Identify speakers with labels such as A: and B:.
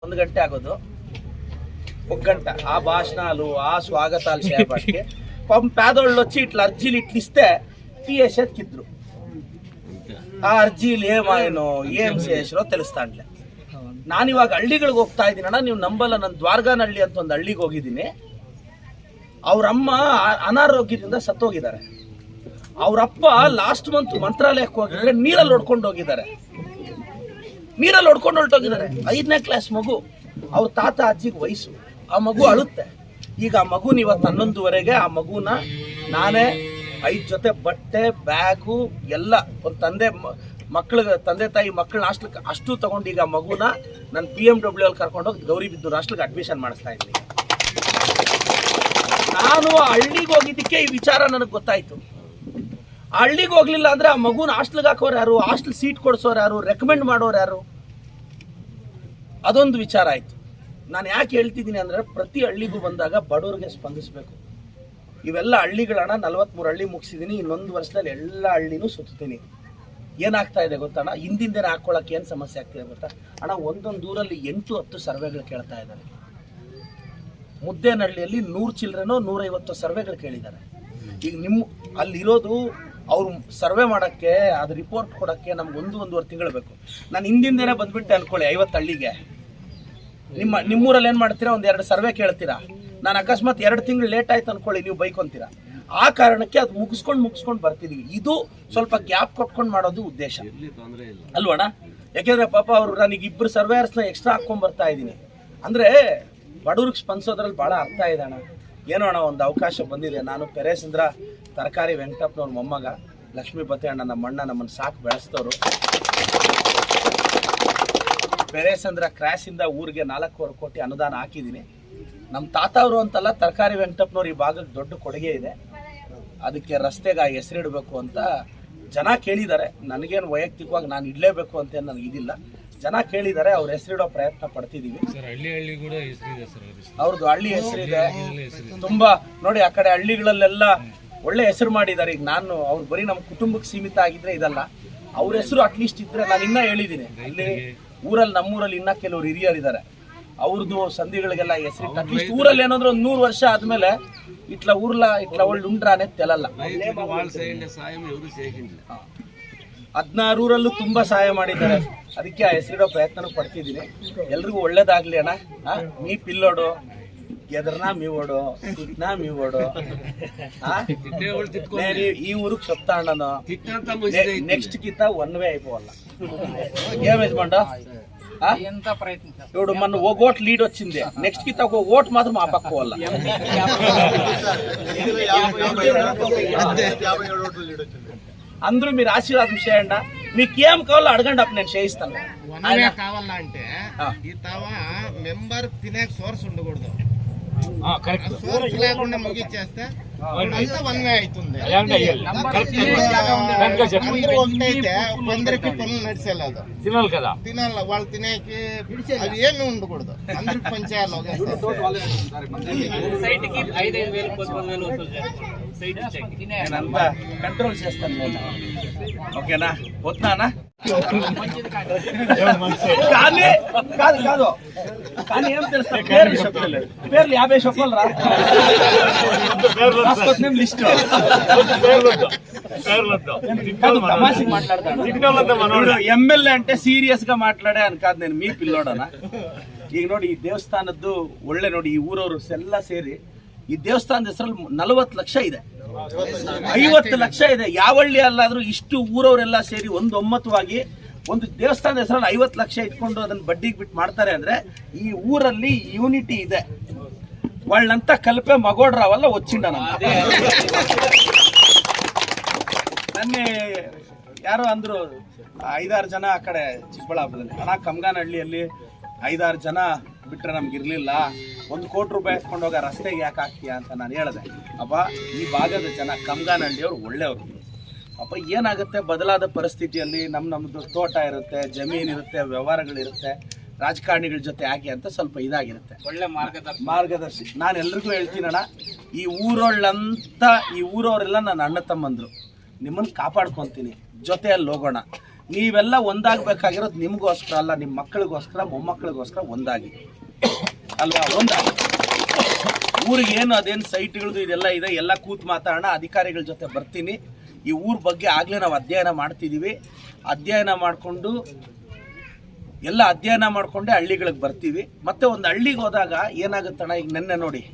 A: 1 గంట ఆಗೋದು 1 గంట ఆ భాషణాలు ఆ స్వాగతాలు చేయబట్టి పాపం పేదోళ్ళు వచ్చి ఇట్లా అర్జీలు ఇట్లా ఇస్తే టీఎస్ ఎత్కిದ್ರು ಆ ಅರ್ಜಿಲಿ ಏಮಾಯನೋ ಏನ್ ಸೇರಿಸಿರೋ ತಿಳಿಸ್ತಾಂಡ್ಲೆ. ನಾನಿವಾಗ ಹಳ್ಳಿಗಳಿಗೆ ಹೋಗ್ತಾ ಇದ್ದೀನಣ್ಣ, ನೀವು ನಂಬಲ್ಲ, ನಾನು ದ್ವಾರಗಾನಹಳ್ಳಿ ಅಂತ ಒಂದು ಹಳ್ಳಿಗೆ ಹೋಗಿದ್ದೀನಿ. ಅವ್ರಮ್ಮ ಅನಾರೋಗ್ಯದಿಂದ ಸತ್ತೋಗಿದ್ದಾರೆ. ಅವರಪ್ಪ ಲಾಸ್ಟ್ ಮಂತ್ ಮಂತ್ರಾಲಯಕ್ಕೆ ಹೋಗಿದ್ರೆ ನೀರಲ್ಲಿ ಹೊಡ್ಕೊಂಡು ಹೋಗಿದ್ದಾರೆ. ನೀರಲ್ಲಿ ಹೊಡ್ಕೊಂಡು ಹೊರಟೋಗಿದ್ದಾರೆ. 5ನೇ ಕ್ಲಾಸ್ ಮಗು. ಅವ್ರ ತಾತ ಅಜ್ಜಿಗೆ ವಯಸ್ಸು. ಆ ಮಗು ಅಳುತ್ತೆ. ಈಗ ಆ ಮಗುನ ಇವತ್ತು 11:30ಗೆ ಆ ಮಗುನ ನಾನೇ 5 ಜೊತೆ ಬಟ್ಟೆ ಬ್ಯಾಗು ಎಲ್ಲ ಒಂದು ತಂದೆ ತಾಯಿ ಮಕ್ಕಳನ್ನ ಹಾಸ್ಟೆಲ್ಗೆ ಅಷ್ಟು ತಗೊಂಡು ಈಗ ಆ ಮಗುನ ನಾನು BMW ಅಲ್ಲಿ ಕರ್ಕೊಂಡೋಗಿ ಗೌರಿಬಿದನೂರು ಹಾಸ್ಟೆಲ್ಗೆ ಅಡ್ಮಿಷನ್ ಮಾಡಿಸ್ತಾ ಇದ್ದೀನಿ. ನಾನು ಆ ಹಳ್ಳಿಗೆ ಹೋಗಿದ್ದಕ್ಕೆ ಈ ವಿಚಾರ ನನಗೆ ಗೊತ್ತಾಯ್ತು. ಆ ಹಳ್ಳಿಗೆ ಹೋಗ್ಲಿಲ್ಲ ಅಂದ್ರೆ ಆ ಮಗುನ ಹಾಸ್ಟೆಲ್ಗೆ ಹಾಕೋರು ಯಾರು, ಹಾಸ್ಟೆಲ್ ಸೀಟ್ ಕೊಡಿಸೋರು ಯಾರು, ರೆಕಮೆಂಡ್ ಮಾಡೋರು ಯಾರು, ಅದೊಂದು ವಿಚಾರ ಆಯ್ತು. ನಾನು ಯಾಕೆ ಹೇಳ್ತಿದ್ದೀನಿ ಅಂದ್ರೆ ಪ್ರತಿ ಹಳ್ಳಿಗೂ ಬಂದಾಗ ಬಡವರಿಗೆ ಸ್ಪಂದಿಸಬೇಕು. ಇವೆಲ್ಲ ಹಳ್ಳಿಗಳನ್ನ 43 ಹಳ್ಳಿ ಮುಗಿಸಿದ್ದೀನಿ. ಇನ್ನೊಂದು ವರ್ಷದಲ್ಲಿ ಎಲ್ಲ ಹಳ್ಳಿನೂ ಸುತ್ತೀನಿ. ಏನಾಗ್ತಾ ಇದೆ ಗೊತ್ತಣ್ಣ, ಹಿಂದಿನ ದಿನ ಹಾಕೊಳ್ಳೋಕೆ ಏನು ಸಮಸ್ಯೆ ಆಗ್ತಿದೆ ಗೊತ್ತಾ ಅಣ್ಣ, ಒಂದೊಂದು ಊರಲ್ಲಿ 8-10 ಸರ್ವೆಗಳು ಕೇಳ್ತಾ ಇದ್ದಾರೆ. ಮುದ್ದೇನಹಳ್ಳಿಯಲ್ಲಿ 100 ಚಿಲ್ಡ್ರನೋ 150 ಸರ್ವೆಗಳು ಕೇಳಿದ್ದಾರೆ. ಈಗ ಅಲ್ಲಿರೋದು ಅವ್ರು ಸರ್ವೆ ಮಾಡೋಕ್ಕೆ, ಅದು ರಿಪೋರ್ಟ್ ಕೊಡೋಕ್ಕೆ ನಮ್ಗೆ 1-1.5 ತಿಂಗಳು ಬೇಕು. ನಾನು ಹಿಂದಿನ ದಿನ ಬಂದ್ಬಿಟ್ಟೆ ಅನ್ಕೊಳ್ಳಿ 50 ಹಳ್ಳಿಗೆ. ನಿಮ್ಮೂರಲ್ಲಿ ಏನು ಮಾಡ್ತೀರಾ, 1-2 ಸರ್ವೆ ಕೇಳ್ತೀರಾ. ನಾನು ಅಕಸ್ಮಾತ್ 2 ತಿಂಗಳು ಲೇಟ್ ಆಯ್ತು ಅನ್ಕೊಳ್ಳಿ, ನೀವು ಬೈಕೊಂತೀರಾ. ಆ ಕಾರಣಕ್ಕೆ ಅದು ಮುಗಿಸ್ಕೊಂಡು ಬರ್ತಿದೀವಿ. ಇದು ಸ್ವಲ್ಪ ಗ್ಯಾಪ್ ಕೊಟ್ಕೊಂಡು ಮಾಡೋದು ಉದ್ದೇಶ ಅಲ್ವಣ್ಣ. ಯಾಕೆಂದ್ರೆ ಪಾಪ ಅವರು ನನಗೆ 2 ಸರ್ವೇಯರ್ಸ್ನ ಎಕ್ಸ್ಟ್ರಾ ಹಾಕ್ಕೊಂಡ್ ಬರ್ತಾ ಇದ್ದೀನಿ. ಅಂದ್ರೆ ಬಡವ್ರಿಗೆ ಸ್ಪಂದಿಸೋದ್ರಲ್ಲಿ ಬಹಳ ಅರ್ಥ ಇದೆ ಅಣ್ಣ. ಏನೋ ಅಣ್ಣ ಒಂದು ಅವಕಾಶ ಬಂದಿದೆ. ನಾನು ಪೆರೇಸಂದ್ರ ತರಕಾರಿ ವೆಂಕಟಪ್ಪನವ್ರ ಮೊಮ್ಮಗ, ಲಕ್ಷ್ಮೀ ಬತ್ತೆ ಅಣ್ಣ ನಮ್ಮಣ್ಣ ನಮ್ಮನ್ನು ಸಾಕು ಬೆಳೆಸ್ತವ್ರು. ಪೆರೇಸಂದ್ರ ಕ್ರಾಸಿಂದ ಊರಿಗೆ 4.25 ಕೋಟಿ ಅನುದಾನ ಹಾಕಿದ್ದೀನಿ. ನಮ್ಮ ತಾತ ಅವರು ಅಂತಲ್ಲ, ತರಕಾರಿ ವೆಂಕಟಪ್ಪನವ್ರು ಈ ಭಾಗಕ್ಕೆ ದೊಡ್ಡ ಕೊಡುಗೆ ಇದೆ. ಅದಕ್ಕೆ ರಸ್ತೆಗೆ ಹೆಸರಿಡಬೇಕು ಅಂತ ಜನ ಕೇಳಿದ್ದಾರೆ. ನನಗೇನು ವೈಯಕ್ತಿಕವಾಗಿ ನಾನು ಇಡಲೇಬೇಕು ಅಂತ ನನಗೆ ಇದಿಲ್ಲ. ಜನ ಕೇಳಿದ್ದಾರೆ, ಅವ್ರ ಹೆಸರಿಡೋ ಪ್ರಯತ್ನ ಪಡ್ತಿದ್ದೀವಿ. ಅವ್ರದ್ದು ಹಳ್ಳಿ ಹೆಸರಿದೆ ತುಂಬಾ. ನೋಡಿ ಆ ಕಡೆ ಹಳ್ಳಿಗಳಲ್ಲೆಲ್ಲ ಒಳ್ಳೆ ಹೆಸರು ಮಾಡಿದ್ದಾರೆ. ಈಗ ನಾನು ಅವ್ರು ಬರೀ ನಮ್ಮ ಕುಟುಂಬಕ್ಕೆ ಸೀಮಿತ ಆಗಿದ್ರೆ ಇದಲ್ಲ, ಅವ್ರ ಹೆಸರು ಅಟ್ಲೀಸ್ಟ್ ಇದ್ರೆ ನಾನು ಇನ್ನೂ ಹೇಳಿದ್ದೀನಿ. ಇಲ್ಲಿ ಊರಲ್ಲಿ ನಮ್ಮೂರಲ್ಲಿ ಇನ್ನೂ ಕೆಲವರು ಹಿರಿಯರಿದ್ದಾರೆ, ಅವ್ರದ್ದು ಸಂಧಿಗಳಿಗೆಲ್ಲ ಹೆಸರು ಅಟ್ಲೀಸ್ಟ್ ಊರಲ್ಲಿ ಏನಾದ್ರು ಒಂದು 100 ವರ್ಷ ಆದ್ಮೇಲೆ ಇಟ್ಲ ಒಳ್ಳೆ ಉಂಡ್ರಾನೆ ತೆಲಲ್ಲ. 16 ಊರಲ್ಲೂ ತುಂಬಾ ಸಹಾಯ ಮಾಡಿದ್ದಾರೆ. ಅದಕ್ಕೆ ಆ ಹೆಸರಿಡೋ ಪ್ರಯತ್ನ ಪಡ್ತಿದ್ದೀನಿ. ಎಲ್ರಿಗೂ ಒಳ್ಳೇದಾಗ್ಲಿ ಅಣ್ಣ. ನೀ ಪಿಲ್ಲೋಡು ಎದರ್ನಾ ಮೀವೋಡು ಇಟ್ನಾ ಮೀವೋಡು ಈ ಊರಿಗೆ ಸೊಪ್ತ ಅಣ್ಣನು ನೆಕ್ಸ್ಟ್ ಕಿತ್ತ 1 ವೇ అయిపోవాల ఏం యజమాండా ఎంత ప్రయత్నం ఇప్పుడు మన ఓట్ లీడ్ వచ్చింది. నెక్స్ట్ కింద ఒక ఓట్ మాత్రం ఆపక్కోవాల. అందరూ మీరు ఆశీర్వాదం చేయండి. మీకు ఏం కావాలో అడగండి, అప్పుడు నేను చేయిస్తాను.
B: కావాలంటే ఈ తవ మెంబర్ తినే సోర్స్ ఉండకూడదు. సోర్స్ లేకుండా ముగిచ్చేస్తే అంతా 1 వే అవుతుంది. ఒకటైతే అందరికి పనులు నడిచేలేదు తినాలి కదా, తినాలి. వాళ్ళు తినేకి అది ఏమి ఉండకూడదు. అందరికి పంచేయాలి.
A: కంట్రోల్ చేస్తాను నేను. ఓకేనా? వద్దానా? కానీ కాదు కానీ ఏం తెలుస్తా, పేర్లు 50 చెప్పాలి రా. లిస్ట్ తమాషకి మాట్లాడతాను. ఎమ్మెల్యే అంటే సీరియస్ గా మాట్లాడే అని కాదు. నేను మీ పిల్లోడనా. ಈಗ ನೋಡಿ ಈ ದೇವಸ್ಥಾನದ್ದು ಒಳ್ಳೆ ನೋಡಿ, ಈ ಊರವರು ಎಲ್ಲ ಸೇರಿ ಈ ದೇವಸ್ಥಾನದ ಹೆಸರಲ್ಲಿ 40 ಲಕ್ಷ ಇದೆ, 50 ಲಕ್ಷ ಇದೆ. ಯಾವ ಹಳ್ಳಿ ಅಲ್ಲಾದ್ರೂ ಇಷ್ಟು ಊರವರೆಲ್ಲ ಸೇರಿ ಒಮ್ಮತವಾಗಿ ಒಂದು ದೇವಸ್ಥಾನದ ಹೆಸರಲ್ಲಿ 50 ಲಕ್ಷ ಇಟ್ಕೊಂಡು ಅದನ್ನ ಬಡ್ಡಿಗೆ ಬಿಟ್ಟು ಮಾಡ್ತಾರೆ ಅಂದ್ರೆ ಈ ಊರಲ್ಲಿ ಯೂನಿಟಿ ಇದೆ. వాళ్ళంతా కలిపే మగోడ్రావల్ల వచ్చిండను. ನನ್ನೆ ಯಾರೋ ಅಂದ್ರು 5-6 ಜನ ಆ ಕಡೆ ಚಿಕ್ಕಬಳ್ಳಾಪುರದಲ್ಲಿ, ಅಣ್ಣ ಕಮ್ಗಾನಹಳ್ಳಿಯಲ್ಲಿ 5-6 ಜನ ಬಿಟ್ರೆ ನಮ್ಗಿರ್ಲಿಲ್ಲ, 1 ಕೋಟಿ ರೂಪಾಯಿ ಎತ್ಕೊಂಡು ಹೋಗ ರಸ್ತೆಗೆ ಯಾಕೆ ಹಾಕ್ತೀಯ ಅಂತ ನಾನು ಹೇಳಿದೆ. ಅಪ್ಪ ಈ ಭಾಗದ ಜನ ಕಮ್ಗಾನಹಳ್ಳಿಯವರು ಒಳ್ಳೆಯವರು. ಅಪ್ಪ ಏನಾಗುತ್ತೆ, ಬದಲಾದ ಪರಿಸ್ಥಿತಿಯಲ್ಲಿ ನಮ್ಮದು ತೋಟ ಇರುತ್ತೆ, ಜಮೀನಿರುತ್ತೆ, ವ್ಯವಹಾರಗಳಿರುತ್ತೆ, ರಾಜಕಾರಣಿಗಳ ಜೊತೆ ಯಾಕೆ ಅಂತ ಸ್ವಲ್ಪ ಇದಾಗಿರುತ್ತೆ. ಒಳ್ಳೆ ಮಾರ್ಗದರ್ಶಿ. ನಾನು ಎಲ್ರಿಗೂ ಹೇಳ್ತೀನಣ್ಣ, ಈ ಊರವರೆಲ್ಲ ನನ್ನ ಅಣ್ಣ ತಮ್ಮಂದ್ರು. ನಿಮ್ಮನ್ನು ಕಾಪಾಡ್ಕೊತೀನಿ, ಜೊತೆಯಲ್ಲಿ ಹೋಗೋಣ. ನೀವೆಲ್ಲ ಒಂದಾಗಬೇಕಾಗಿರೋದು ನಿಮಗೋಸ್ಕರ ಅಲ್ಲ, ನಿಮ್ಮ ಮಕ್ಕಳಿಗೋಸ್ಕರ ಮೊಮ್ಮಕ್ಕಳಿಗೋಸ್ಕರ ಒಂದಾಗಿ ಅಲ್ವಾ? ಒಂದಾಗಿ ಊರಿಗೆ ಏನು ಅದೇನು ಸೈಟ್ಗಳದ್ದು ಇದೆಲ್ಲ ಇದೆ, ಎಲ್ಲ ಕೂತು ಮಾತಾಡೋಣ. ಅಧಿಕಾರಿಗಳ ಜೊತೆ ಬರ್ತೀನಿ. ಈ ಊರ ಬಗ್ಗೆ ಆಗಲೇ ನಾವು ಅಧ್ಯಯನ ಮಾಡ್ತಿದ್ದೀವಿ. ಅಧ್ಯಯನ ಮಾಡಿಕೊಂಡು ಎಲ್ಲ ಅಧ್ಯಯನ ಮಾಡಿಕೊಂಡೇ ಹಳ್ಳಿಗಳಿಗೆ ಬರ್ತೀವಿ. ಮತ್ತೆ ಒಂದು ಹಳ್ಳಿಗೆ ಹೋದಾಗ ಏನಾಗುತ್ತಣ್ಣ, ಈಗ ನೆನ್ನೆ ನೋಡಿ